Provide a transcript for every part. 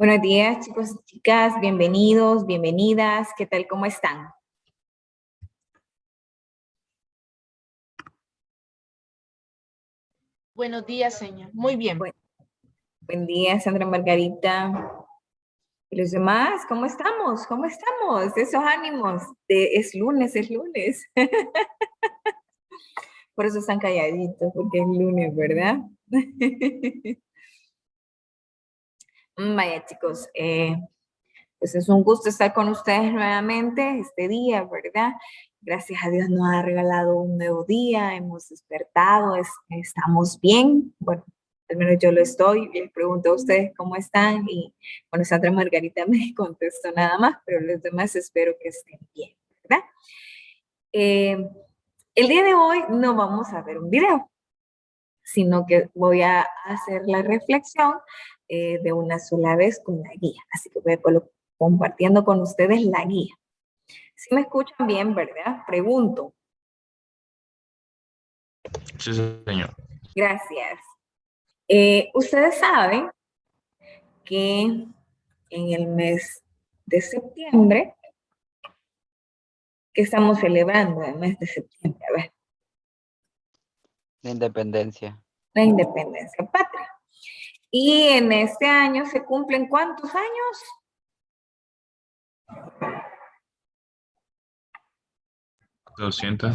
Buenos días, chicos y chicas, bienvenidos, bienvenidas, ¿qué tal, cómo están? Buenos días, señor. Muy bien. Buen día, Sandra Margarita. ¿Y los demás? ¿Cómo estamos? ¿Cómo estamos? Esos ánimos. Es lunes, es lunes. Por eso están calladitos, porque es lunes, ¿verdad? Vaya, chicos, pues es un gusto estar con ustedes nuevamente este día, ¿verdad? Gracias a Dios nos ha regalado un nuevo día, hemos despertado, estamos bien. Bueno, al menos yo lo estoy. Les pregunto a ustedes cómo están y bueno, Sandra Margarita me contestó nada más, pero los demás espero que estén bien, ¿verdad? El día de hoy no vamos a ver un video, sino que voy a hacer la reflexión de una sola vez con la guía. Así que voy a compartiendo con ustedes la guía. Si me escuchan bien, ¿verdad? Pregunto. Sí, señor. Gracias. Ustedes saben que en el mes de septiembre, que estamos celebrando el mes de septiembre, a ver, La independencia. la independencia patria. Y en este año se cumplen ¿cuántos años? 200.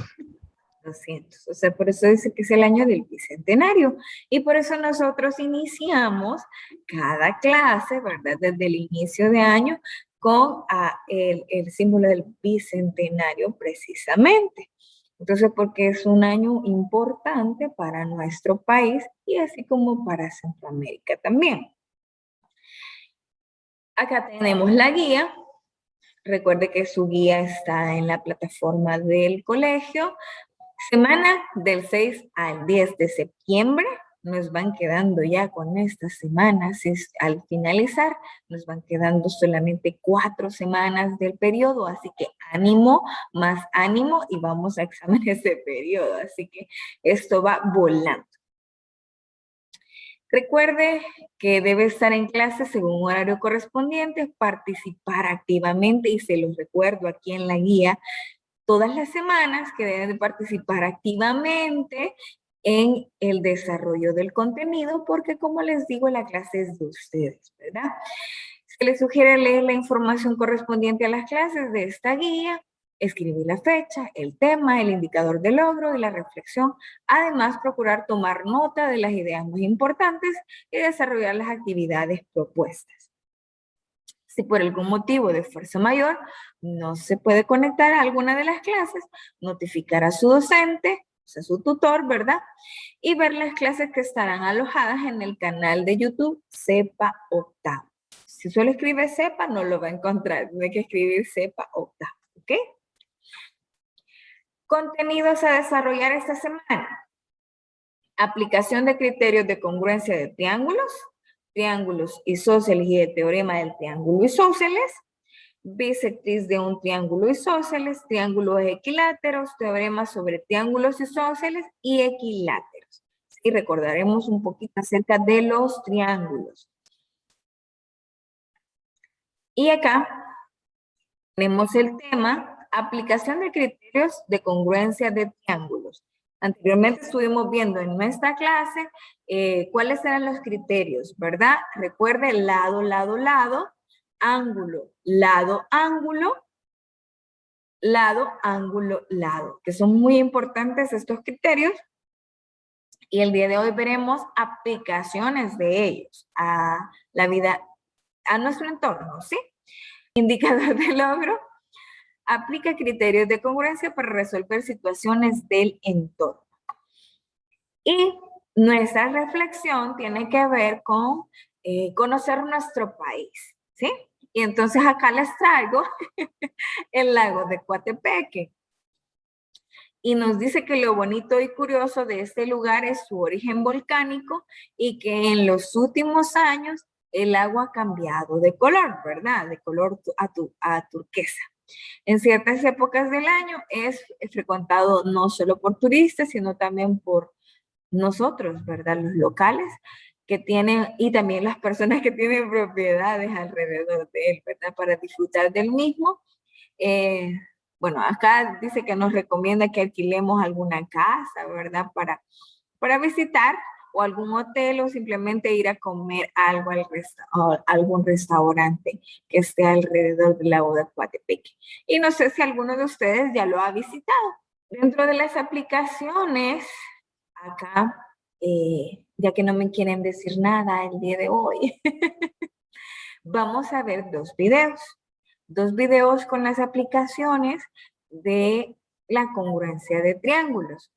200. O sea, por eso dice que es el año del bicentenario. Y por eso nosotros iniciamos cada clase, ¿verdad? Desde el inicio de año con el símbolo del bicentenario precisamente. Entonces, porque es un año importante para nuestro país y así como para Centroamérica también. Acá tenemos la guía. Recuerde que su guía está en la plataforma del colegio. Semana del 6 al 10 de septiembre, nos van quedando ya con estas semanas, al finalizar, nos van quedando solamente 4 semanas del periodo, así que ánimo, más ánimo y vamos a examinar ese periodo, así que esto va volando. Recuerde que debe estar en clase según un horario correspondiente, participar activamente y se los recuerdo aquí en la guía, todas las semanas que deben de participar activamente en el desarrollo del contenido, porque como les digo, la clase es de ustedes, ¿verdad? Se les sugiere leer la información correspondiente a las clases de esta guía, escribir la fecha, el tema, el indicador de logro y la reflexión. Además, procurar tomar nota de las ideas más importantes y desarrollar las actividades propuestas. Si por algún motivo de fuerza mayor no se puede conectar a alguna de las clases, notificar a su docente, o sea, su tutor, ¿verdad? Y ver las clases que estarán alojadas en el canal de YouTube CEPA Octavo. Si solo escribe CEPA, no lo va a encontrar. Tiene que escribir CEPA Octavo, ¿ok? Contenidos a desarrollar esta semana. Aplicación de criterios de congruencia de triángulos isósceles y el teorema del triángulo isósceles, bisectriz de un triángulo isósceles, triángulos equiláteros, teoremas sobre triángulos isósceles y equiláteros. Y recordaremos un poquito acerca de los triángulos. Y acá tenemos el tema, aplicación de criterios de congruencia de triángulos. Anteriormente estuvimos viendo en nuestra clase cuáles eran los criterios, ¿verdad? Recuerde lado, lado, lado, ángulo, lado, ángulo, lado, ángulo, lado, que son muy importantes estos criterios. Y el día de hoy veremos aplicaciones de ellos a la vida, a nuestro entorno, ¿sí? Indicador de logro. Aplica criterios de congruencia para resolver situaciones del entorno. Y nuestra reflexión tiene que ver con conocer nuestro país, ¿sí? Y entonces acá les traigo el lago de Coatepeque. Y nos dice que lo bonito y curioso de este lugar es su origen volcánico y que en los últimos años el agua ha cambiado de color, ¿verdad? De color a turquesa. En ciertas épocas del año es frecuentado no solo por turistas, sino también por nosotros, ¿verdad? Los locales. que tienen, y también las personas que tienen propiedades alrededor de él, ¿verdad? Para disfrutar del mismo. Bueno, acá dice que nos recomienda que alquilemos alguna casa, ¿verdad? Para visitar o algún hotel o simplemente ir a comer algo a algún restaurante que esté alrededor del lago de Coatepeque. Y no sé si alguno de ustedes ya lo ha visitado. Dentro de las aplicaciones, acá, ya que no me quieren decir nada el día de hoy, vamos a ver dos videos con las aplicaciones de la congruencia de triángulos.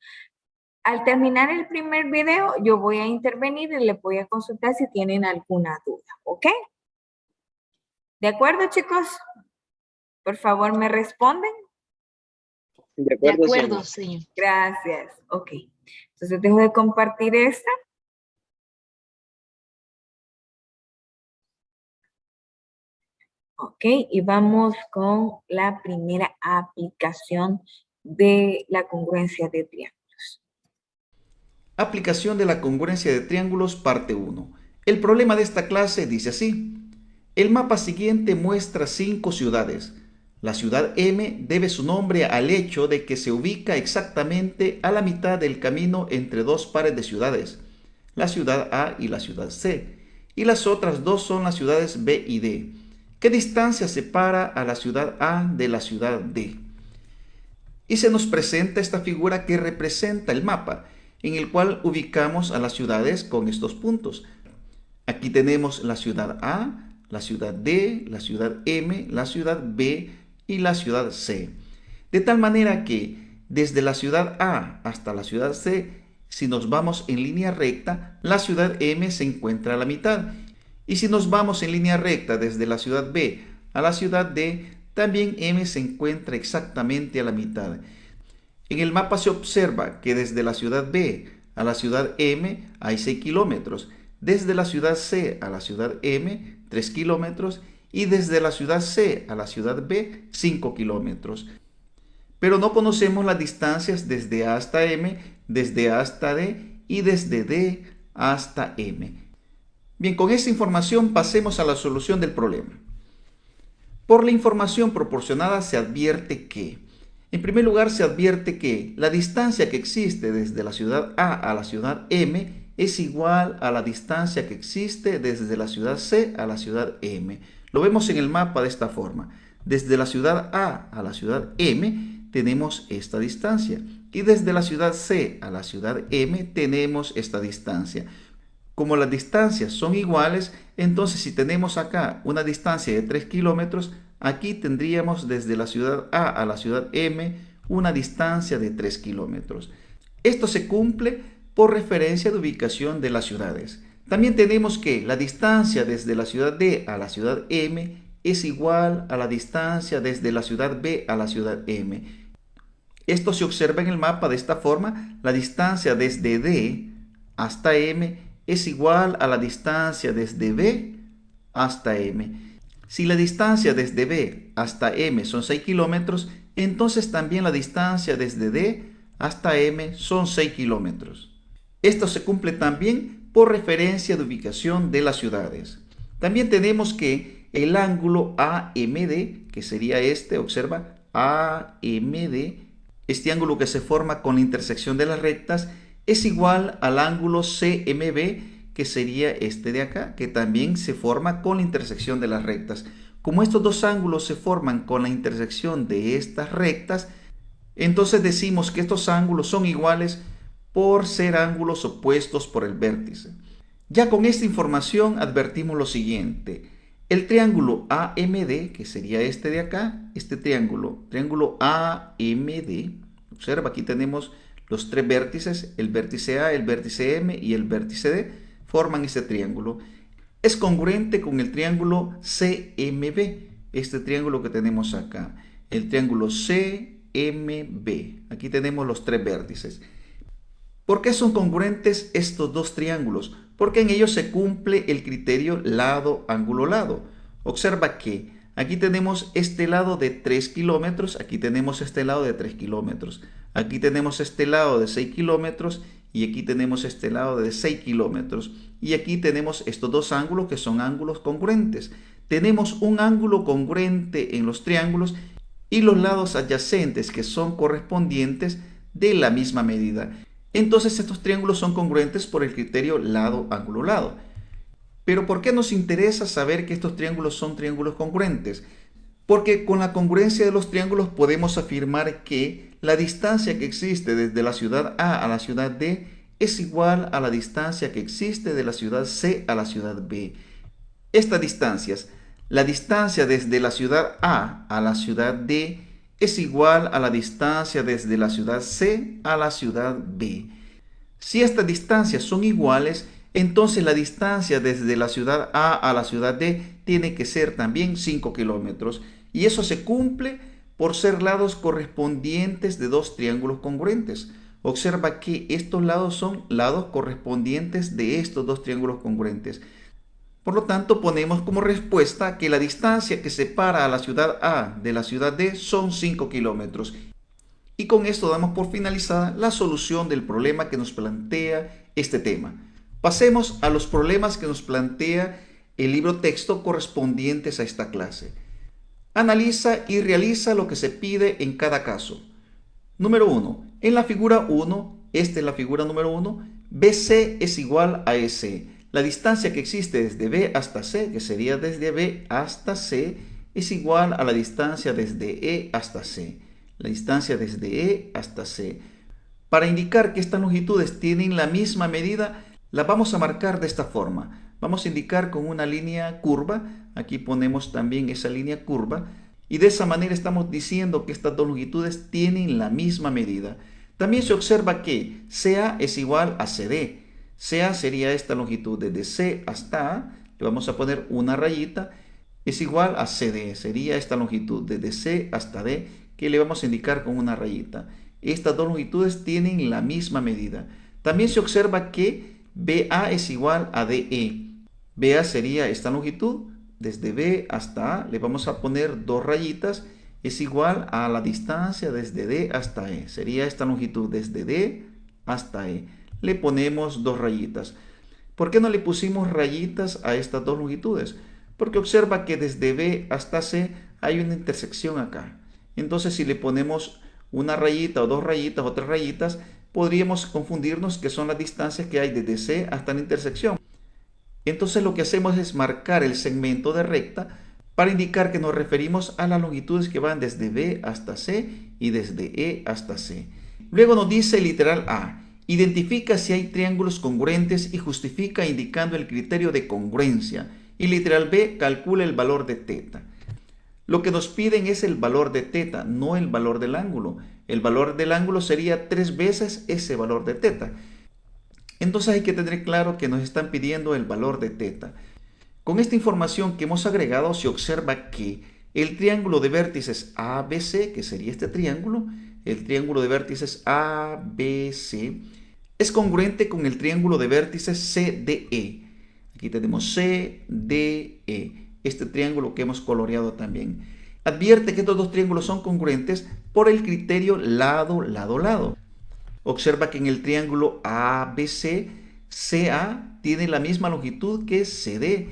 Al terminar el primer video, yo voy a intervenir y les voy a consultar si tienen alguna duda, ¿ok? ¿De acuerdo, chicos? Por favor, ¿me responden? De acuerdo, señor. Gracias, ok. Entonces dejo de compartir esta. Ok, y vamos con la primera aplicación de la congruencia de triángulos. Aplicación de la congruencia de triángulos, parte 1. El problema de esta clase dice así. El mapa siguiente muestra 5 ciudades. La ciudad M debe su nombre al hecho de que se ubica exactamente a la mitad del camino entre dos pares de ciudades, la ciudad A y la ciudad C, y las otras dos son las ciudades B y D. ¿Qué distancia separa a la ciudad A de la ciudad D? Y se nos presenta esta figura que representa el mapa, en el cual ubicamos a las ciudades con estos puntos. Aquí tenemos la ciudad A, la ciudad D, la ciudad M, la ciudad B y la ciudad C. De tal manera que desde la ciudad A hasta la ciudad C, si nos vamos en línea recta, la ciudad M se encuentra a la mitad. Y si nos vamos en línea recta desde la ciudad B a la ciudad D, también M se encuentra exactamente a la mitad. En el mapa se observa que desde la ciudad B a la ciudad M hay 6 kilómetros, desde la ciudad C a la ciudad M 3 kilómetros y desde la ciudad C a la ciudad B 5 kilómetros. Pero no conocemos las distancias desde A hasta M, desde A hasta D y desde D hasta M. Bien, con esta información pasemos a la solución del problema. Por la información proporcionada se advierte que, en primer lugar, se advierte que la distancia que existe desde la ciudad A a la ciudad M es igual a la distancia que existe desde la ciudad C a la ciudad M. Lo vemos en el mapa de esta forma. Desde la ciudad A a la ciudad M tenemos esta distancia y desde la ciudad C a la ciudad M tenemos esta distancia. Como las distancias son iguales, entonces si tenemos acá una distancia de 3 kilómetros, aquí tendríamos desde la ciudad A a la ciudad M una distancia de 3 kilómetros. Esto se cumple por referencia de ubicación de las ciudades. También tenemos que la distancia desde la ciudad D a la ciudad M es igual a la distancia desde la ciudad B a la ciudad M. Esto se observa en el mapa de esta forma. La distancia desde D hasta M es igual a la distancia desde B hasta M. Si la distancia desde B hasta M son 6 kilómetros, entonces también la distancia desde D hasta M son 6 kilómetros. Esto se cumple también por referencia de ubicación de las ciudades. También tenemos que el ángulo AMD, que sería este, observa, AMD, este ángulo que se forma con la intersección de las rectas, es igual al ángulo CMB, que sería este de acá, que también se forma con la intersección de las rectas. Como estos dos ángulos se forman con la intersección de estas rectas, entonces decimos que estos ángulos son iguales por ser ángulos opuestos por el vértice. Ya con esta información advertimos lo siguiente. El triángulo AMD, que sería este de acá, este triángulo AMD, observa, aquí tenemos los tres vértices, el vértice A, el vértice M y el vértice D, forman este triángulo. Es congruente con el triángulo CMB, este triángulo que tenemos acá, el triángulo CMB. Aquí tenemos los tres vértices. ¿Por qué son congruentes estos dos triángulos? Porque en ellos se cumple el criterio lado, ángulo, lado. Observa que aquí tenemos este lado de 3 kilómetros, aquí tenemos este lado de 3 kilómetros, aquí tenemos este lado de 6 kilómetros y aquí tenemos este lado de 6 kilómetros. Y aquí tenemos estos dos ángulos que son ángulos congruentes. Tenemos un ángulo congruente en los triángulos y los lados adyacentes que son correspondientes de la misma medida. Entonces estos triángulos son congruentes por el criterio lado, ángulo, lado. Pero ¿por qué nos interesa saber que estos triángulos son triángulos congruentes? Porque con la congruencia de los triángulos podemos afirmar que la distancia que existe desde la ciudad A a la ciudad D es igual a la distancia que existe de la ciudad C a la ciudad B. Estas distancias, la distancia desde la ciudad A a la ciudad D es igual a la distancia desde la ciudad C a la ciudad B. Si estas distancias son iguales, entonces la distancia desde la ciudad A a la ciudad D tiene que ser también 5 kilómetros. Y eso se cumple por ser lados correspondientes de dos triángulos congruentes. Observa que estos lados son lados correspondientes de estos dos triángulos congruentes. Por lo tanto, ponemos como respuesta que la distancia que separa a la ciudad A de la ciudad D son 5 kilómetros. Y con esto damos por finalizada la solución del problema que nos plantea este tema. Pasemos a los problemas que nos plantea el libro texto correspondientes a esta clase. Analiza y realiza lo que se pide en cada caso. Número 1. En la figura 1, esta es la figura número 1, BC es igual a EC. La distancia que existe desde B hasta C, que sería desde B hasta C, es igual a la distancia desde E hasta C. La distancia desde E hasta C. Para indicar que estas longitudes tienen la misma medida, las vamos a marcar de esta forma. Vamos a indicar con una línea curva. Aquí ponemos también esa línea curva. Y de esa manera estamos diciendo que estas dos longitudes tienen la misma medida. También se observa que CA es igual a CD. CA sería esta longitud desde C hasta A. Le vamos a poner una rayita. Es igual a CD. Sería esta longitud desde C hasta D, que le vamos a indicar con una rayita. Estas dos longitudes tienen la misma medida. También se observa que BA es igual a DE. BA sería esta longitud, desde B hasta A, le vamos a poner dos rayitas, es igual a la distancia desde D hasta E. Sería esta longitud desde D hasta E. Le ponemos dos rayitas. ¿Por qué no le pusimos rayitas a estas dos longitudes? Porque observa que desde B hasta C hay una intersección acá. Entonces si le ponemos una rayita o dos rayitas o tres rayitas, podríamos confundirnos que son las distancias que hay desde C hasta la intersección. Entonces lo que hacemos es marcar el segmento de recta para indicar que nos referimos a las longitudes que van desde B hasta C y desde E hasta C. Luego nos dice el literal A, identifica si hay triángulos congruentes y justifica indicando el criterio de congruencia. Y literal B, calcula el valor de teta. Lo que nos piden es el valor de teta, no el valor del ángulo. El valor del ángulo sería 3 veces ese valor de teta. Entonces hay que tener claro que nos están pidiendo el valor de teta. Con esta información que hemos agregado se observa que el triángulo de vértices ABC, que sería este triángulo, el triángulo de vértices ABC, es congruente con el triángulo de vértices CDE. Aquí tenemos CDE, este triángulo que hemos coloreado también. Advierte que estos dos triángulos son congruentes por el criterio lado, lado, lado. Observa que en el triángulo ABC, CA tiene la misma longitud que CD,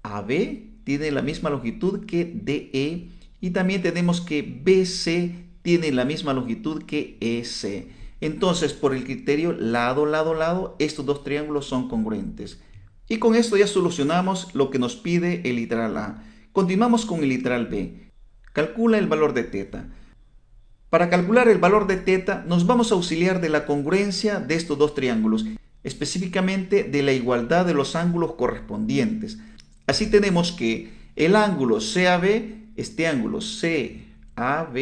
AB tiene la misma longitud que DE y también tenemos que BC tiene la misma longitud que EC. Entonces, por el criterio lado, lado, lado, estos dos triángulos son congruentes. Y con esto ya solucionamos lo que nos pide el literal A. Continuamos con el literal B. Calcula el valor de teta. Para calcular el valor de teta nos vamos a auxiliar de la congruencia de estos dos triángulos, específicamente de la igualdad de los ángulos correspondientes. Así tenemos que el ángulo CAB, este ángulo CAB,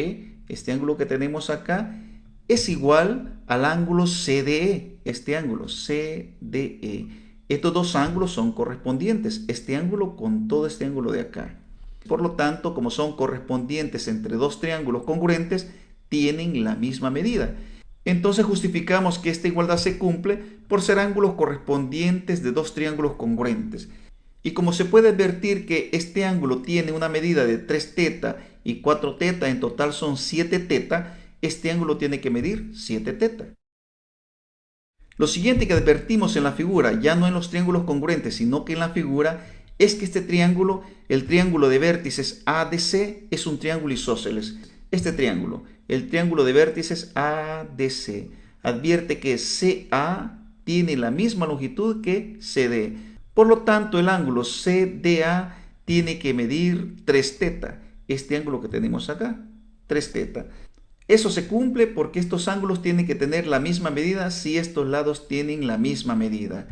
este ángulo que tenemos acá, es igual al ángulo CDE, este ángulo CDE. Estos dos ángulos son correspondientes, este ángulo con todo este ángulo de acá. Por lo tanto, como son correspondientes entre dos triángulos congruentes, tienen la misma medida. Entonces justificamos que esta igualdad se cumple por ser ángulos correspondientes de dos triángulos congruentes. Y como se puede advertir que este ángulo tiene una medida de 3 teta y 4 teta, en total son 7 teta, este ángulo tiene que medir 7 teta. Lo siguiente que advertimos en la figura, ya no en los triángulos congruentes, sino que en la figura, es que este triángulo, el triángulo de vértices ADC, es un triángulo isósceles. Este triángulo, el triángulo de vértices ADC, advierte que CA tiene la misma longitud que CD. Por lo tanto, el ángulo CDA tiene que medir 3 teta. Este ángulo que tenemos acá, 3 teta. Eso se cumple porque estos ángulos tienen que tener la misma medida si estos lados tienen la misma medida.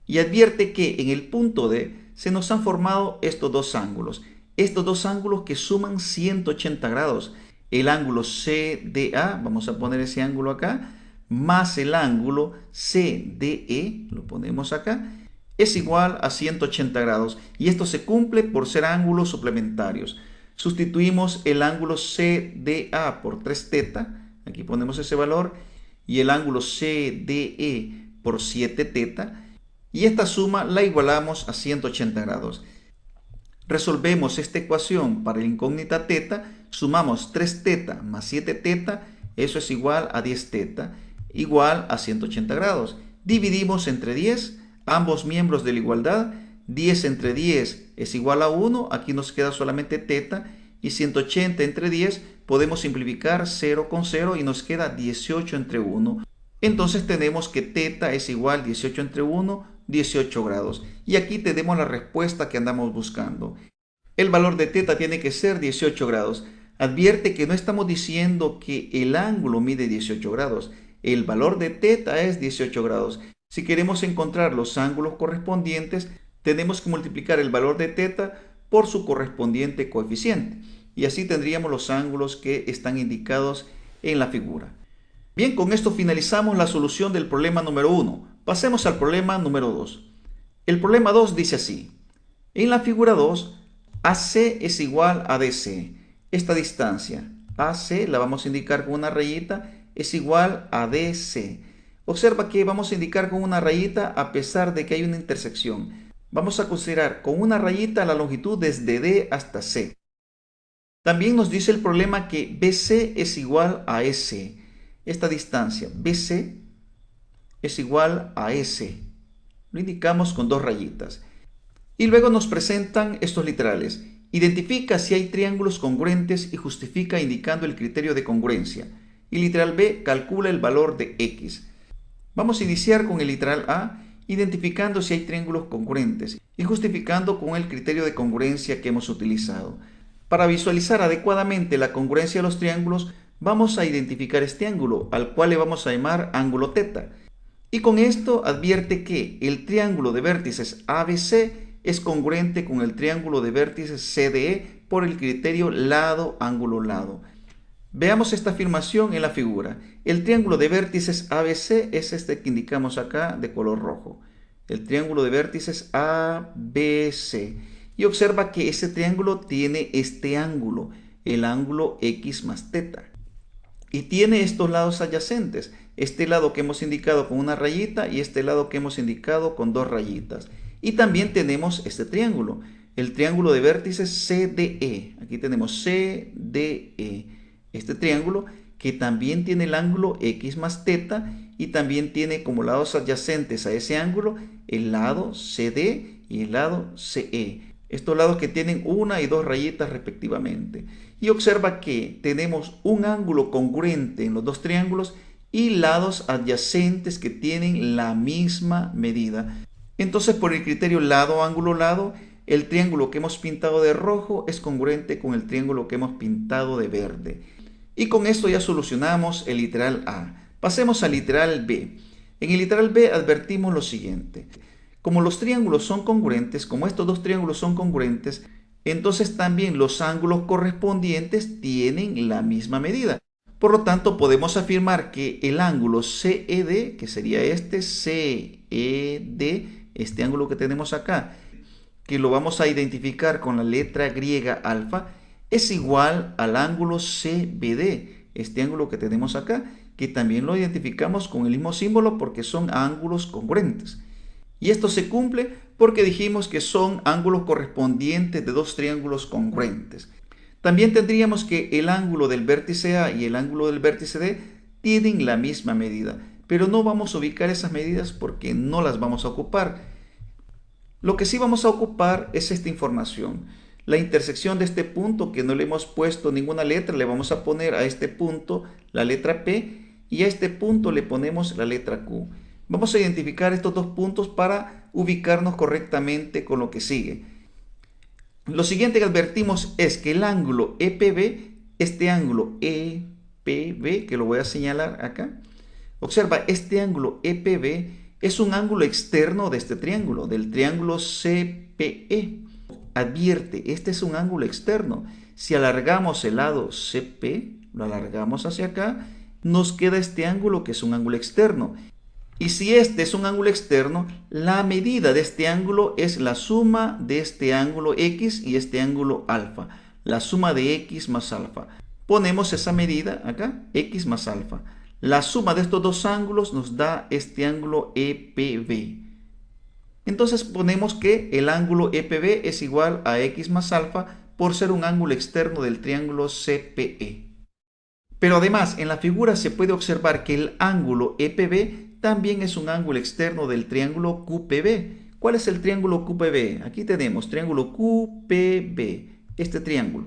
Y advierte que en el punto D se nos han formado estos dos ángulos. Estos dos ángulos que suman 180 grados. El ángulo CDA, vamos a poner ese ángulo acá, más el ángulo CDE, lo ponemos acá, es igual a 180 grados. Y esto se cumple por ser ángulos suplementarios. Sustituimos el ángulo CDA por 3 teta, aquí ponemos ese valor, y el ángulo CDE por 7 teta, y esta suma la igualamos a 180 grados. Resolvemos esta ecuación para la incógnita teta, sumamos 3 teta más 7 teta, eso es igual a 10 teta, igual a 180 grados. Dividimos entre 10, ambos miembros de la igualdad. 10 entre 10 es igual a 1, aquí nos queda solamente teta, y 180 entre 10 podemos simplificar 0 con 0 y nos queda 18 entre 1. Entonces tenemos que teta es igual a 18 entre 1, 18 grados. Y aquí tenemos la respuesta que andamos buscando. El valor de teta tiene que ser 18 grados. Advierte que no estamos diciendo que el ángulo mide 18 grados. El valor de teta es 18 grados. Si queremos encontrar los ángulos correspondientes, tenemos que multiplicar el valor de teta por su correspondiente coeficiente. Y así tendríamos los ángulos que están indicados en la figura. Bien, con esto finalizamos la solución del problema número 1. Pasemos al problema número 2. El problema 2 dice así. En la figura 2, AC es igual a DC. Esta distancia, AC, la vamos a indicar con una rayita, es igual a DC. Observa que vamos a indicar con una rayita a pesar de que hay una intersección. Vamos a considerar con una rayita la longitud desde D hasta C. También nos dice el problema que BC es igual a S. Esta distancia BC es igual a S. Lo indicamos con 2 rayitas. Y luego nos presentan estos literales. Identifica si hay triángulos congruentes y justifica indicando el criterio de congruencia. Y literal B, calcula el valor de X. Vamos a iniciar con el literal A, identificando si hay triángulos congruentes y justificando con el criterio de congruencia que hemos utilizado. Para visualizar adecuadamente la congruencia de los triángulos, vamos a identificar este ángulo, al cual le vamos a llamar ángulo teta. Y con esto advierte que el triángulo de vértices ABC es congruente con el triángulo de vértices CDE por el criterio lado-ángulo-lado. Veamos esta afirmación en la figura. El triángulo de vértices ABC es este que indicamos acá de color rojo. El triángulo de vértices ABC. Y observa que ese triángulo tiene este ángulo, el ángulo X más teta. Y tiene estos lados adyacentes. Este lado que hemos indicado con una rayita y este lado que hemos indicado con 2 rayitas. Y también tenemos este triángulo, el triángulo de vértices CDE. Aquí tenemos CDE. Este triángulo que también tiene el ángulo X más teta y también tiene como lados adyacentes a ese ángulo el lado CD y el lado CE. Estos lados que tienen 1 y 2 rayitas respectivamente. Y observa que tenemos un ángulo congruente en los 2 triángulos y lados adyacentes que tienen la misma medida. Entonces, por el criterio lado, ángulo, lado, el triángulo que hemos pintado de rojo es congruente con el triángulo que hemos pintado de verde. Y con esto ya solucionamos el literal A. Pasemos al literal B. En el literal B advertimos lo siguiente. Como los triángulos son congruentes, como estos 2 triángulos son congruentes, entonces también los ángulos correspondientes tienen la misma medida. Por lo tanto, podemos afirmar que el ángulo CED, que sería este CED, este ángulo que tenemos acá, que lo vamos a identificar con la letra griega alfa, es igual al ángulo CBD, este ángulo que tenemos acá, que también lo identificamos con el mismo símbolo porque son ángulos congruentes. Y esto se cumple porque dijimos que son ángulos correspondientes de 2 triángulos congruentes. También tendríamos que el ángulo del vértice A y el ángulo del vértice D tienen la misma medida. pero no vamos a ubicar esas medidas porque no las vamos a ocupar. Lo que sí vamos a ocupar es esta información. La intersección de este punto, que no le hemos puesto ninguna letra, le vamos a poner a este punto la letra P y a este punto le ponemos la letra Q. Vamos a identificar estos dos puntos para ubicarnos correctamente con lo que sigue. Lo siguiente que advertimos es que el ángulo EPB, este ángulo EPB, que lo voy a señalar acá, observa, este ángulo EPB es un ángulo externo de este triángulo, del triángulo CPE. Advierte, este es un ángulo externo. Si alargamos el lado CP, lo alargamos hacia acá, nos queda este ángulo que es un ángulo externo. Y si este es un ángulo externo, la medida de este ángulo es la suma de este ángulo X y este ángulo alfa. La suma de X más alfa. Ponemos esa medida acá, X más alfa. La suma de estos dos ángulos nos da este ángulo EPB. Entonces ponemos que el ángulo EPB es igual a X más alfa por ser un ángulo externo del triángulo CPE. Pero además en la figura se puede observar que el ángulo EPB también es un ángulo externo del triángulo QPB. ¿Cuál es el triángulo QPB? Aquí tenemos triángulo QPB, este triángulo.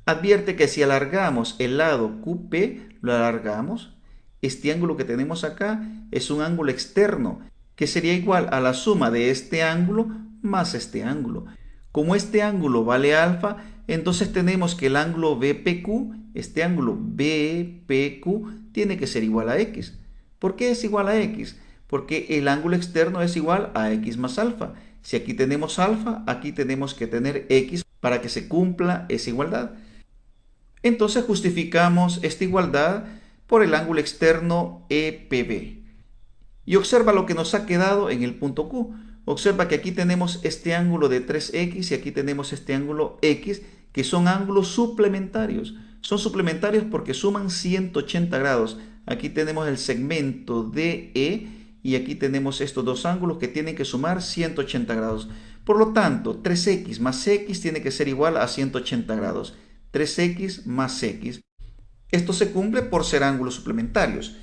Advierte que si alargamos el lado QP, lo alargamos, este ángulo que tenemos acá es un ángulo externo, que sería igual a la suma de este ángulo más este ángulo. Como este ángulo vale alfa, entonces tenemos que el ángulo BPQ, este ángulo BPQ, tiene que ser igual a X. ¿Por qué es igual a X? Porque el ángulo externo es igual a X más alfa. Si aquí tenemos alfa, aquí tenemos que tener X para que se cumpla esa igualdad. Entonces justificamos esta igualdad por el ángulo externo EPB. Y observa lo que nos ha quedado en el punto Q. Observa que aquí tenemos este ángulo de 3X y aquí tenemos este ángulo X, que son ángulos suplementarios. Son suplementarios porque suman 180 grados. Aquí tenemos el segmento DE y aquí tenemos estos dos ángulos que tienen que sumar 180 grados. Por lo tanto, 3X más X tiene que ser igual a 180 grados. 3X más X. Esto se cumple por ser ángulos suplementarios.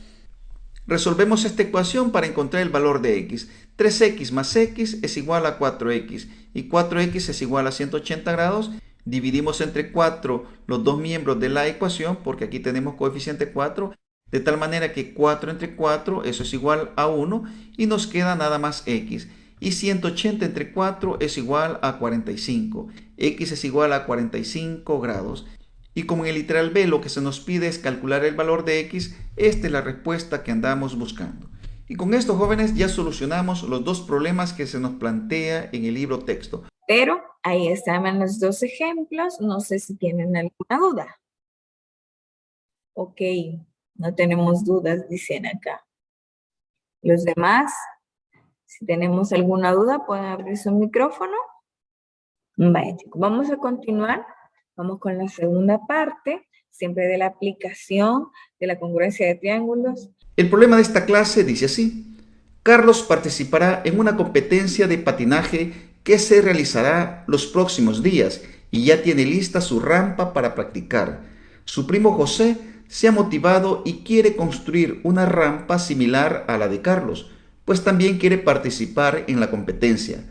Resolvemos esta ecuación para encontrar el valor de X. 3X más X es igual a 4X y 4X es igual a 180 grados. Dividimos entre 4 los dos miembros de la ecuación porque aquí tenemos coeficiente 4. De tal manera que 4 entre 4, eso es igual a 1 y nos queda nada más X. Y 180 entre 4 es igual a 45. X es igual a 45 grados. Y como en el literal B lo que se nos pide es calcular el valor de X, esta es la respuesta que andamos buscando. Y con esto, jóvenes, ya solucionamos los dos problemas que se nos plantea en el libro texto. Pero ahí estaban los dos ejemplos. No sé si tienen alguna duda. Ok, no tenemos dudas, dicen acá. Los demás, si tenemos alguna duda, pueden abrir su micrófono. Vaya, chicos, vamos a continuar. Vamos con la segunda parte, siempre de la aplicación de la congruencia de triángulos. El problema de esta clase dice así. Carlos participará en una competencia de patinaje que se realizará los próximos días y ya tiene lista su rampa para practicar. Su primo José se ha motivado y quiere construir una rampa similar a la de Carlos, pues también quiere participar en la competencia.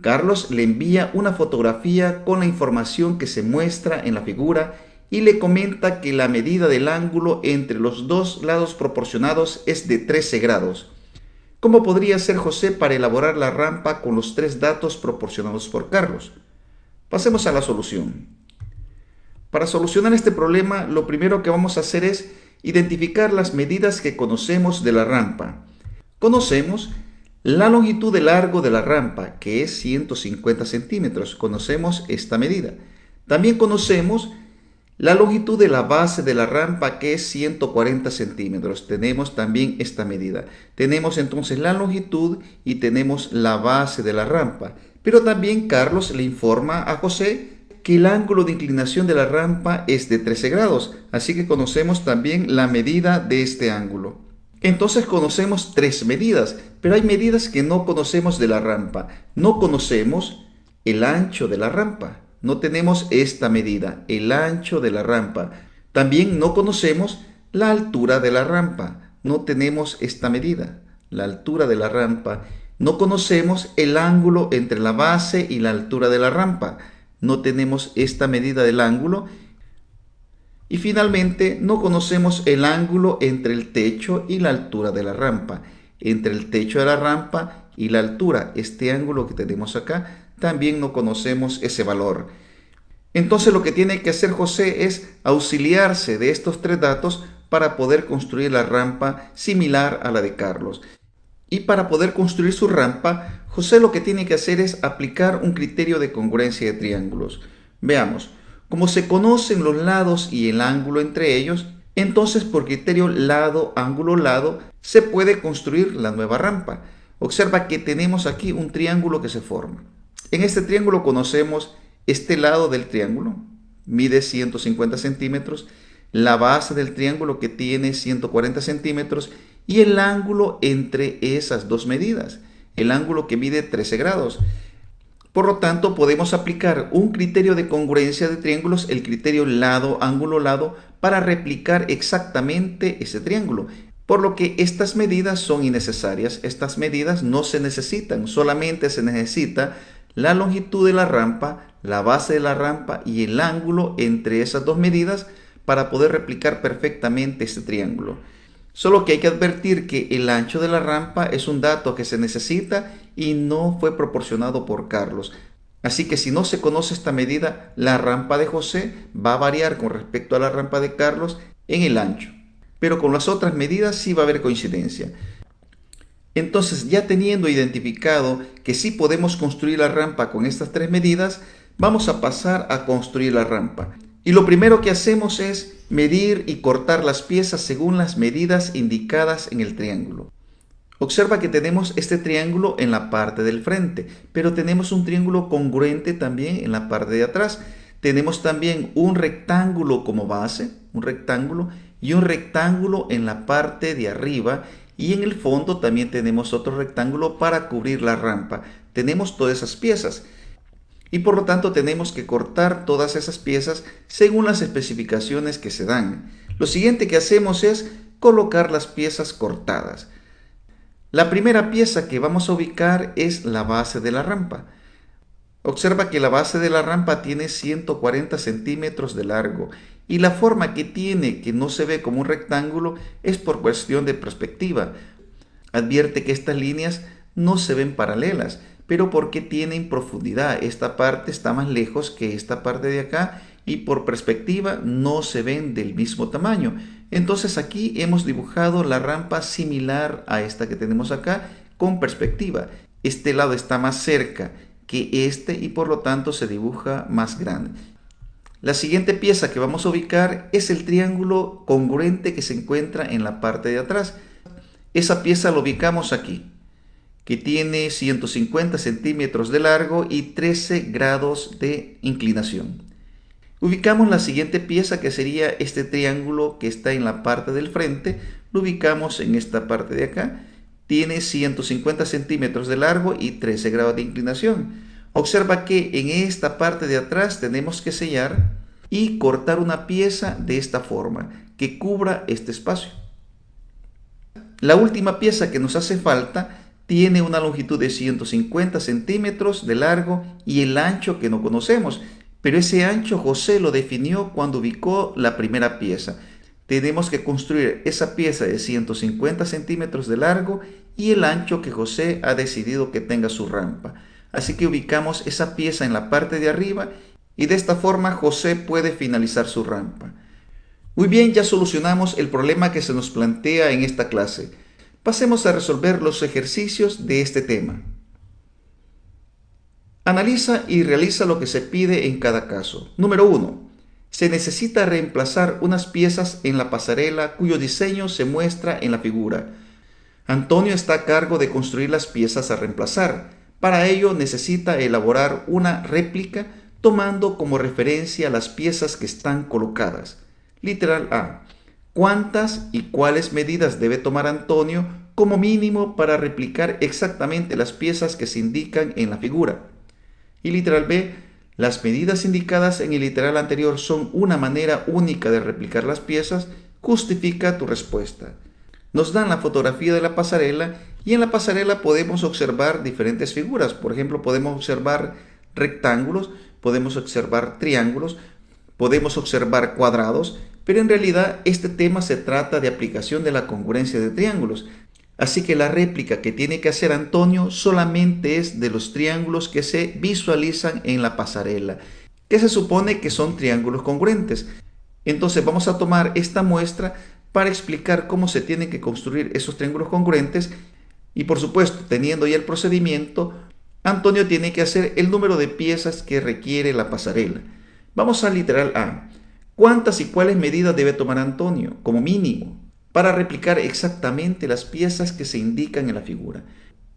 Carlos le envía una fotografía con la información que se muestra en la figura y le comenta que la medida del ángulo entre los dos lados proporcionados es de 13 grados. ¿Cómo podría hacer José para elaborar la rampa con los tres datos proporcionados por Carlos? Pasemos a la solución. Para solucionar este problema, lo primero que vamos a hacer es identificar las medidas que conocemos de la rampa. Conocemos la longitud de largo de la rampa, que es 150 centímetros. Conocemos esta medida. También conocemos la longitud de la base de la rampa, que es 140 centímetros. Tenemos también esta medida. Tenemos entonces la longitud y tenemos la base de la rampa. Pero también Carlos le informa a José que el ángulo de inclinación de la rampa es de 13 grados. Así que conocemos también la medida de este ángulo. Entonces conocemos tres medidas, pero hay medidas que no conocemos de la rampa. No conocemos el ancho de la rampa. No tenemos esta medida, el ancho de la rampa. También no conocemos la altura de la rampa. no tenemos esta medida, la altura de la rampa. No conocemos el ángulo entre la base y la altura de la rampa. No tenemos esta medida del ángulo. Y finalmente, no conocemos el ángulo entre el techo y la altura de la rampa. Entre el techo de la rampa y la altura, este ángulo que tenemos acá, también no conocemos ese valor. Entonces lo que tiene que hacer José es auxiliarse de estos tres datos para poder construir la rampa similar a la de Carlos. Y para poder construir su rampa, José lo que tiene que hacer es aplicar un criterio de congruencia de triángulos. Veamos, como se conocen los lados y el ángulo entre ellos, entonces por criterio lado, ángulo, lado, se puede construir la nueva rampa. Observa que tenemos aquí un triángulo que se forma. En este triángulo conocemos este lado del triángulo, mide 150 centímetros, la base del triángulo que tiene 140 centímetros y el ángulo entre esas dos medidas, el ángulo que mide 13 grados. Por lo tanto, podemos aplicar un criterio de congruencia de triángulos, el criterio lado, ángulo, lado, para replicar exactamente ese triángulo. Por lo que estas medidas son innecesarias, estas medidas no se necesitan, solamente se necesita la longitud de la rampa, la base de la rampa y el ángulo entre esas dos medidas para poder replicar perfectamente este triángulo. Solo que hay que advertir que el ancho de la rampa es un dato que se necesita y no fue proporcionado por Carlos. Así que si no se conoce esta medida, la rampa de José va a variar con respecto a la rampa de Carlos en el ancho. Pero con las otras medidas sí va a haber coincidencia. Entonces, ya teniendo identificado que sí podemos construir la rampa con estas tres medidas, vamos a pasar a construir la rampa. Y lo primero que hacemos es medir y cortar las piezas según las medidas indicadas en el triángulo. Observa que tenemos este triángulo en la parte del frente, pero tenemos un triángulo congruente también en la parte de atrás. Tenemos también un rectángulo como base, un rectángulo y un rectángulo en la parte de arriba. Y en el fondo también tenemos otro rectángulo para cubrir la rampa. Tenemos todas esas piezas. Y por lo tanto tenemos que cortar todas esas piezas según las especificaciones que se dan. Lo siguiente que hacemos es colocar las piezas cortadas. La primera pieza que vamos a ubicar es la base de la rampa. Observa que la base de la rampa tiene 140 centímetros de largo y la forma que tiene, que no se ve como un rectángulo, es por cuestión de perspectiva. Advierte que estas líneas no se ven paralelas, pero porque tienen profundidad. Esta parte está más lejos que esta parte de acá y por perspectiva no se ven del mismo tamaño. Entonces aquí hemos dibujado la rampa similar a esta que tenemos acá con perspectiva. Este lado está más cerca que este y por lo tanto se dibuja más grande. La siguiente pieza que vamos a ubicar es el triángulo congruente que se encuentra en la parte de atrás. Esa pieza la ubicamos aquí, que tiene 150 centímetros de largo y 13 grados de inclinación. Ubicamos la siguiente pieza que sería este triángulo que está en la parte del frente. Lo ubicamos en esta parte de acá. Tiene 150 centímetros de largo y 13 grados de inclinación. Observa que en esta parte de atrás tenemos que sellar y cortar una pieza de esta forma que cubra este espacio. La última pieza que nos hace falta tiene una longitud de 150 centímetros de largo y el ancho que no conocemos, pero ese ancho José lo definió cuando ubicó la primera pieza. Tenemos que construir esa pieza de 150 centímetros de largo y el ancho que José ha decidido que tenga su rampa. Así que ubicamos esa pieza en la parte de arriba y de esta forma José puede finalizar su rampa. Muy bien, ya solucionamos el problema que se nos plantea en esta clase. Pasemos a resolver los ejercicios de este tema. Analiza y realiza lo que se pide en cada caso. Número 1. Se necesita reemplazar unas piezas en la pasarela cuyo diseño se muestra en la figura. Antonio está a cargo de construir las piezas a reemplazar. Para ello necesita elaborar una réplica tomando como referencia las piezas que están colocadas. Literal A. ¿Cuántas y cuáles medidas debe tomar Antonio como mínimo para replicar exactamente las piezas que se indican en la figura? Y literal B. Las medidas indicadas en el literal anterior son una manera única de replicar las piezas. Justifica tu respuesta. Nos dan la fotografía de la pasarela y en la pasarela podemos observar diferentes figuras. Por ejemplo, podemos observar rectángulos, podemos observar triángulos, podemos observar cuadrados, pero en realidad este tema se trata de aplicación de la congruencia de triángulos. Así que la réplica que tiene que hacer Antonio solamente es de los triángulos que se visualizan en la pasarela, que se supone que son triángulos congruentes. Entonces vamos a tomar esta muestra para explicar cómo se tienen que construir esos triángulos congruentes y por supuesto, teniendo ya el procedimiento, Antonio tiene que hacer el número de piezas que requiere la pasarela. Vamos al literal A. ¿Cuántas y cuáles medidas debe tomar Antonio como mínimo para replicar exactamente las piezas que se indican en la figura?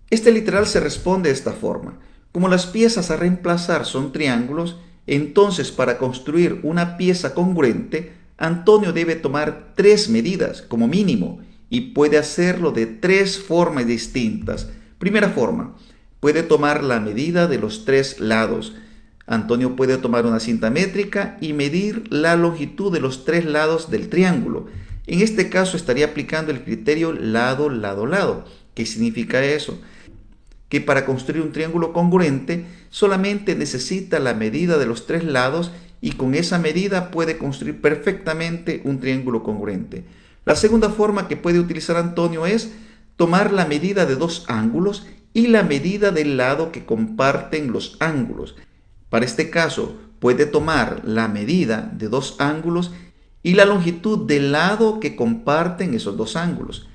Este literal se responde de esta forma. Como las piezas a reemplazar son triángulos, entonces para construir una pieza congruente, Antonio debe tomar 3 medidas como mínimo y puede hacerlo de 3 formas distintas. Primera forma, puede tomar la medida de los 3 lados. Antonio puede tomar una cinta métrica y medir la longitud de los 3 lados del triángulo. En este caso estaría aplicando el criterio lado, lado, lado. ¿Qué significa eso? Que para construir un triángulo congruente solamente necesita la medida de los 3 lados y con esa medida puede construir perfectamente un triángulo congruente. La segunda forma que puede utilizar Antonio es tomar la medida de 2 ángulos y la medida del lado que comparten los ángulos. Para este caso, puede tomar la medida de 2 ángulos y la longitud del lado que comparten esos 2 ángulos.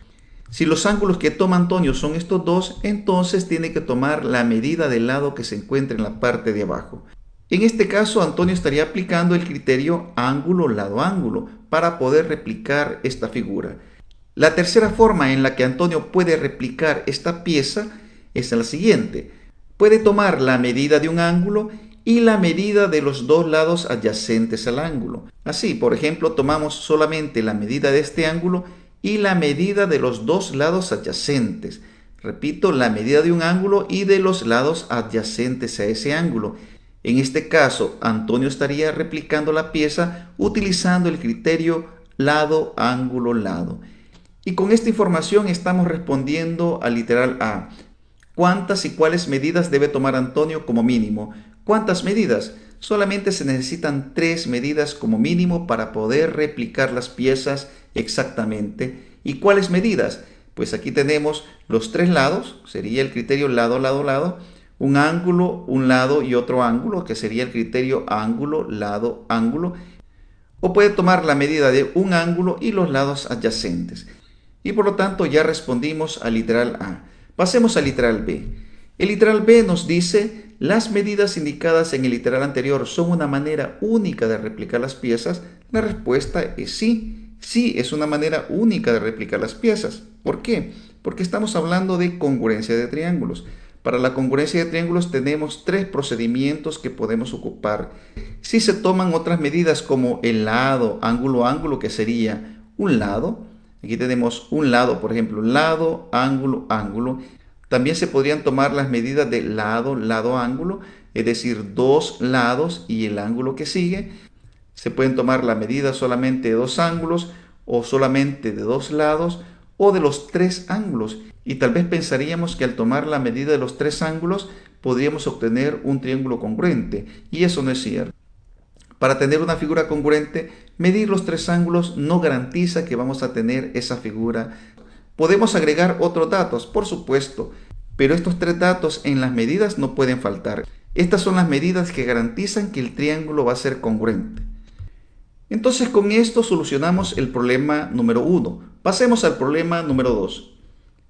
Si los ángulos que toma Antonio son estos 2, entonces tiene que tomar la medida del lado que se encuentra en la parte de abajo. En este caso, Antonio estaría aplicando el criterio ángulo, lado, ángulo para poder replicar esta figura. La tercera forma en la que Antonio puede replicar esta pieza es la siguiente. Puede tomar la medida de un ángulo y la medida de los 2 lados adyacentes al ángulo. Así, por ejemplo, tomamos solamente la medida de este ángulo y la medida de los 2 lados adyacentes. Repito, la medida de un ángulo y de los lados adyacentes a ese ángulo. En este caso, Antonio estaría replicando la pieza utilizando el criterio lado, ángulo, lado. Y con esta información estamos respondiendo al literal A. ¿Cuántas y cuáles medidas debe tomar Antonio como mínimo? ¿Cuántas medidas? Solamente se necesitan 3 medidas como mínimo para poder replicar las piezas exactamente. ¿Y cuáles medidas? Pues aquí tenemos los 3 lados, sería el criterio lado, lado, lado, un ángulo, un lado y otro ángulo, que sería el criterio ángulo, lado, ángulo. O puede tomar la medida de un ángulo y los lados adyacentes. Y por lo tanto ya respondimos al literal A. Pasemos al literal B. El literal B nos dice, las medidas indicadas en el literal anterior son una manera única de replicar las piezas. La respuesta es sí. Sí, es una manera única de replicar las piezas. ¿Por qué? Porque estamos hablando de congruencia de triángulos. Para la congruencia de triángulos tenemos 3 procedimientos que podemos ocupar. Si se toman otras medidas como el lado, ángulo, ángulo, que sería un lado. Aquí tenemos un lado, por ejemplo, lado, ángulo, ángulo. También se podrían tomar las medidas de lado, lado, ángulo, es decir, 2 lados y el ángulo que sigue. Se pueden tomar la medida solamente de 2 ángulos o solamente de 2 lados o de los 3 ángulos. Y tal vez pensaríamos que al tomar la medida de los 3 ángulos podríamos obtener un triángulo congruente. Y eso no es cierto. Para tener una figura congruente, medir los 3 ángulos no garantiza que vamos a tener esa figura. Podemos agregar otros datos, por supuesto, pero estos 3 datos en las medidas no pueden faltar. Estas son las medidas que garantizan que el triángulo va a ser congruente. Entonces con esto solucionamos el problema número 1. Pasemos al problema número 2.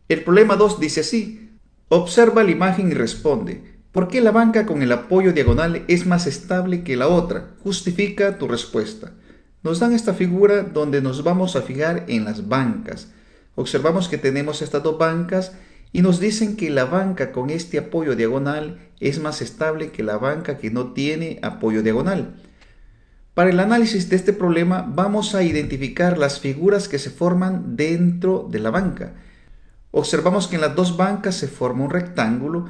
El problema 2 dice así. Observa la imagen y responde. ¿Por qué la banca con el apoyo diagonal es más estable que la otra? Justifica tu respuesta. Nos dan esta figura donde nos vamos a fijar en las bancas. Observamos que tenemos estas 2 bancas y nos dicen que la banca con este apoyo diagonal es más estable que la banca que no tiene apoyo diagonal. Para el análisis de este problema vamos a identificar las figuras que se forman dentro de la banca. Observamos que en las 2 bancas se forma un rectángulo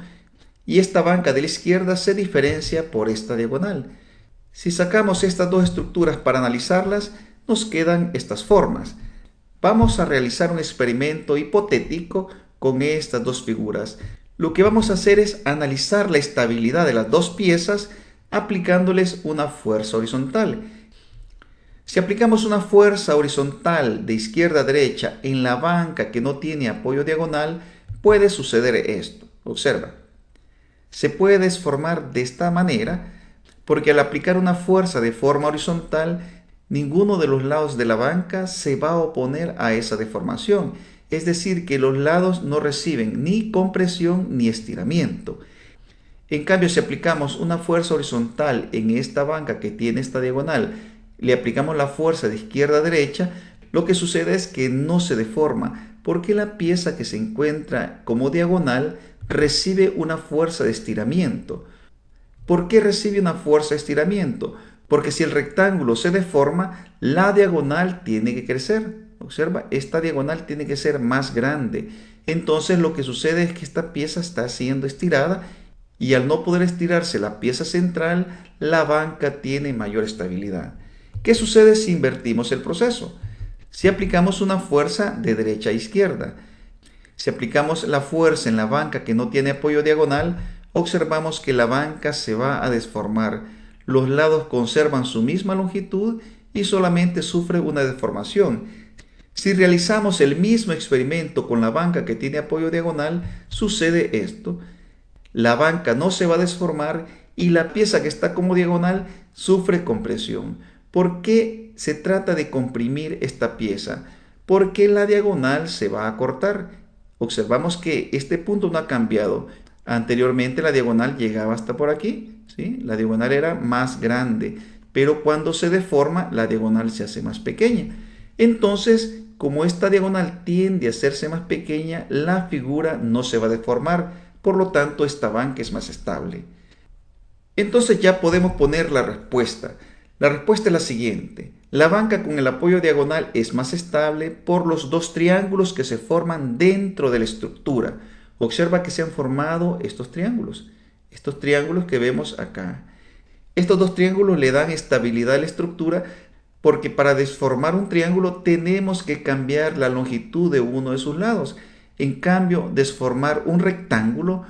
y esta banca de la izquierda se diferencia por esta diagonal. Si sacamos estas 2 estructuras para analizarlas, nos quedan estas formas. Vamos a realizar un experimento hipotético con estas dos figuras. Lo que vamos a hacer es analizar la estabilidad de las dos piezas aplicándoles una fuerza horizontal. Si aplicamos una fuerza horizontal de izquierda a derecha en la banca que no tiene apoyo diagonal, puede suceder esto. Observa. Se puede desformar de esta manera porque al aplicar una fuerza de forma horizontal, ninguno de los lados de la banca se va a oponer a esa deformación. Es decir, que los lados no reciben ni compresión ni estiramiento. En cambio, si aplicamos una fuerza horizontal en esta banca que tiene esta diagonal, le aplicamos la fuerza de izquierda a derecha, lo que sucede es que no se deforma, porque la pieza que se encuentra como diagonal recibe una fuerza de estiramiento. ¿Por qué recibe una fuerza de estiramiento? Porque si el rectángulo se deforma, la diagonal tiene que crecer. Observa, esta diagonal tiene que ser más grande. Entonces lo que sucede es que esta pieza está siendo estirada y al no poder estirarse la pieza central, la banca tiene mayor estabilidad. ¿Qué sucede si invertimos el proceso? Si aplicamos una fuerza de derecha a izquierda. Si aplicamos la fuerza en la banca que no tiene apoyo diagonal, observamos que la banca se va a desformar. Los lados conservan su misma longitud y solamente sufre una deformación. Si realizamos el mismo experimento con la banca que tiene apoyo diagonal, sucede esto. La banca no se va a desformar y la pieza que está como diagonal sufre compresión. ¿Por qué se trata de comprimir esta pieza? Porque la diagonal se va a cortar. Observamos que este punto no ha cambiado. Anteriormente la diagonal llegaba hasta por aquí, ¿sí? La diagonal era más grande, pero cuando se deforma, la diagonal se hace más pequeña. Entonces, como esta diagonal tiende a hacerse más pequeña, la figura no se va a deformar, por lo tanto esta banca es más estable. Entonces ya podemos poner la respuesta. La respuesta es la siguiente. La banca con el apoyo diagonal es más estable por los dos triángulos que se forman dentro de la estructura. Observa que se han formado estos triángulos que vemos acá. Estos dos triángulos le dan estabilidad a la estructura porque para desformar un triángulo tenemos que cambiar la longitud de uno de sus lados. En cambio, desformar un rectángulo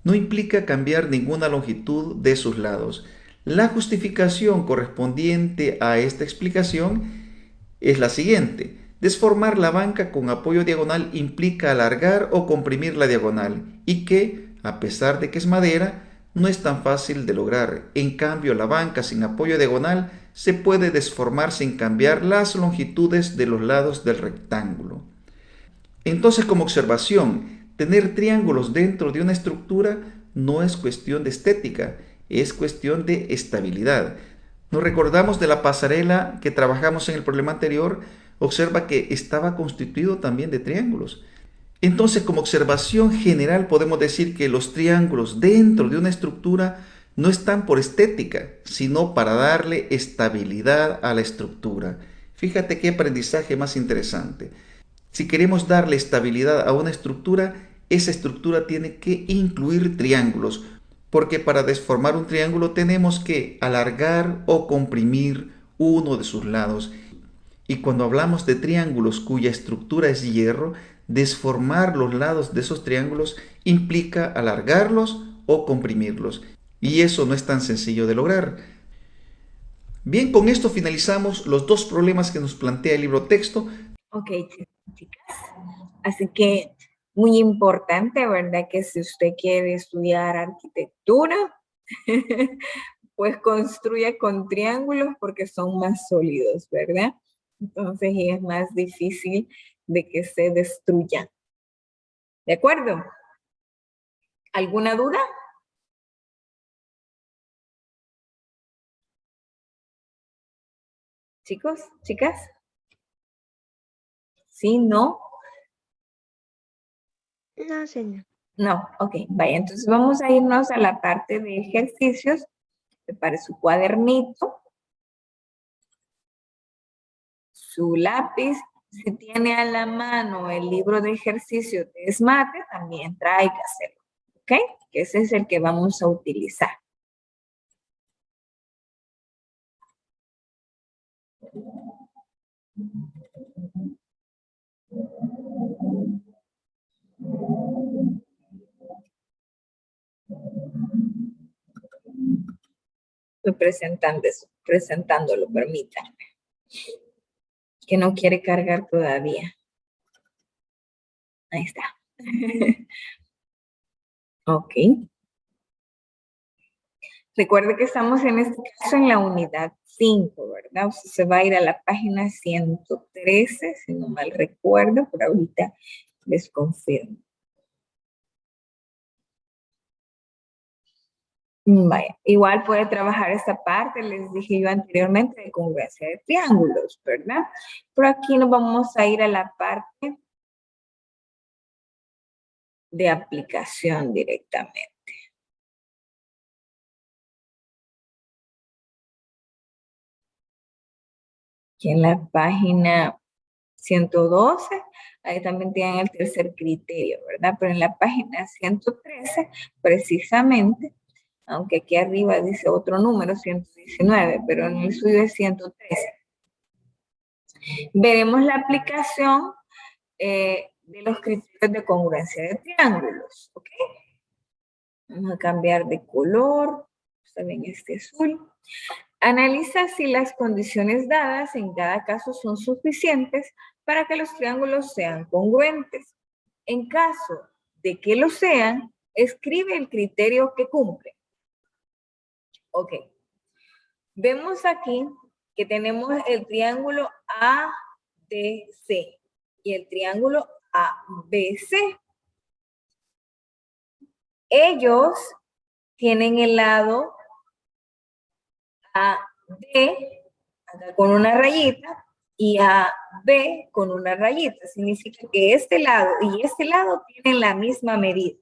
no implica cambiar ninguna longitud de sus lados. La justificación correspondiente a esta explicación es la siguiente. Desformar la banca con apoyo diagonal implica alargar o comprimir la diagonal y que, a pesar de que es madera, no es tan fácil de lograr. En cambio, la banca sin apoyo diagonal se puede desformar sin cambiar las longitudes de los lados del rectángulo. Entonces, como observación, tener triángulos dentro de una estructura no es cuestión de estética, es cuestión de estabilidad. Nos recordamos de la pasarela que trabajamos en el problema anterior. Observa que estaba constituido también de triángulos. Entonces, como observación general, podemos decir que los triángulos dentro de una estructura no están por estética, sino para darle estabilidad a la estructura. Fíjate qué aprendizaje más interesante. Si queremos darle estabilidad a una estructura, esa estructura tiene que incluir triángulos, porque para desformar un triángulo tenemos que alargar o comprimir uno de sus lados. Y cuando hablamos de triángulos cuya estructura es hierro, desformar los lados de esos triángulos implica alargarlos o comprimirlos. Y eso no es tan sencillo de lograr. Bien, con esto finalizamos los dos problemas que nos plantea el libro texto. Ok, chicas. Así que muy importante, ¿verdad? Que si usted quiere estudiar arquitectura, pues construya con triángulos porque son más sólidos, ¿verdad? Entonces es más difícil de que se destruyan. ¿De acuerdo? ¿Alguna duda? Chicos, chicas. ¿Sí? ¿No? No, señor. No, ok, vaya, entonces vamos a irnos a la parte de ejercicios. Prepare su cuadernito, su lápiz. Si tiene a la mano el libro de ejercicio de SMATE, también tráigaselo, ¿ok? Que ese es el que vamos a utilizar. Estoy presentando eso, presentándolo, permítanme. Que no quiere cargar todavía. Ahí está. Ok. Recuerde que estamos en este caso en la unidad 5, ¿verdad? Usted se va a ir a la página 113, si no mal recuerdo, por ahorita les confirmo. Vaya, igual puede trabajar esta parte, les dije yo anteriormente, de congruencia de triángulos, ¿verdad? Por aquí nos vamos a ir a la parte de aplicación directamente. Aquí en la página 112, ahí también tienen el tercer criterio, ¿verdad? Pero en la página 113, precisamente, aunque aquí arriba dice otro número, 119, pero en el suyo es 113. Veremos la aplicación de los criterios de congruencia de triángulos, ¿ok? Vamos a cambiar de color, está bien este azul. Analiza si las condiciones dadas en cada caso son suficientes para que los triángulos sean congruentes. En caso de que lo sean, escribe el criterio que cumple. Ok. Vemos aquí que tenemos el triángulo ADC y el triángulo ABC. Ellos tienen el lado AD acá con una rayita y AB con una rayita. Significa que este lado y este lado tienen la misma medida.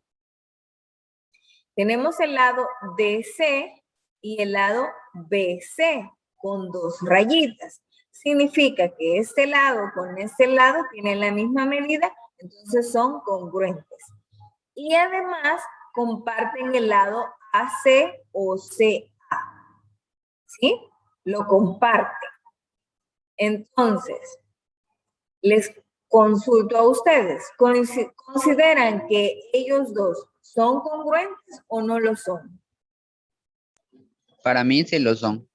Tenemos el lado DC y el lado BC con dos rayitas. Significa que este lado con este lado tienen la misma medida, entonces son congruentes. Y además comparten el lado AC o CA. ¿Sí? Lo comparten. Entonces, les consulto a ustedes. ¿Consideran que ellos dos son congruentes o no lo son? Para mí sí lo son.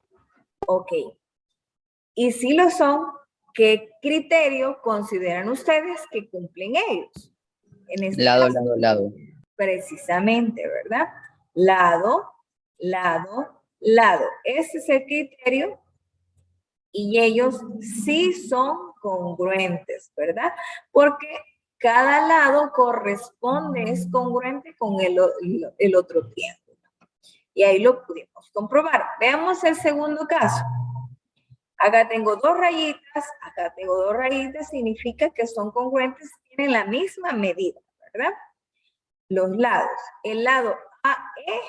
Ok. Y si lo son, ¿qué criterio consideran ustedes que cumplen ellos? En este Lado, caso, lado, lado. precisamente, ¿verdad? Lado, lado, lado. Ese es el criterio y ellos sí son congruentes, ¿verdad? Porque cada lado corresponde, es congruente con el otro triángulo. Y ahí lo pudimos comprobar. Veamos el segundo caso. Acá tengo dos rayitas, acá tengo dos rayitas, significa que son congruentes, tienen la misma medida, ¿verdad? Los lados. El lado AE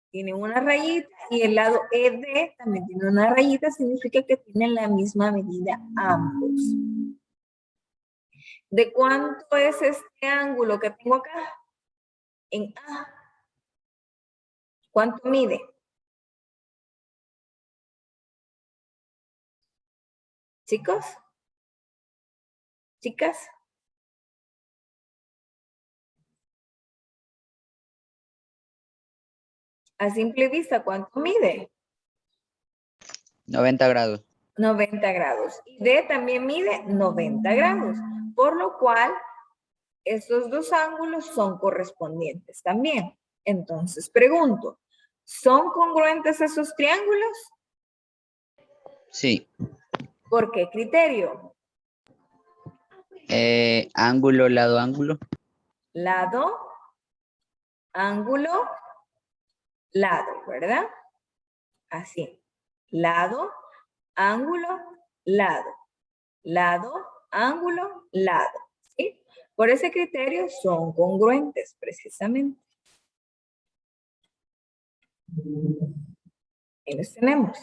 tiene una rayita y el lado ED también tiene una rayita, significa que tienen la misma medida ambos. ¿De cuánto es este ángulo que tengo acá? En A. ¿Cuánto mide? ¿Chicos? ¿Chicas? A simple vista, ¿cuánto mide? 90 grados. 90 grados. Y D también mide 90 grados, por lo cual estos dos ángulos son correspondientes también. Entonces, pregunto, ¿son congruentes esos triángulos? Sí. ¿Por qué criterio? Ángulo, lado, ángulo. Lado, ángulo, lado, ¿verdad? Así. Lado, ángulo, lado. Lado, ángulo, lado. ¿Sí? Por ese criterio son congruentes, precisamente. Ahí los tenemos.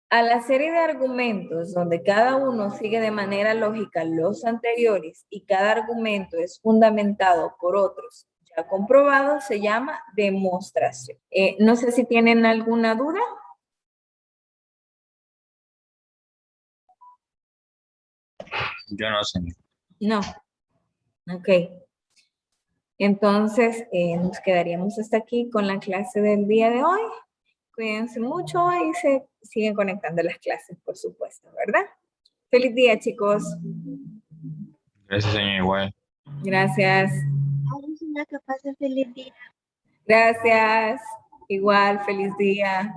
A la serie de argumentos donde cada uno sigue de manera lógica los anteriores y cada argumento es fundamentado por otros ya comprobados, se llama demostración. No sé si tienen alguna duda. Yo no, señor. No. Ok. Entonces, nos quedaríamos hasta aquí con la clase del día de hoy. Cuídense mucho y se siguen conectando a las clases, por supuesto, ¿verdad? Feliz día, chicos. Gracias, señor, igual. Gracias. Ay, que pase feliz día. Gracias. Igual, feliz día.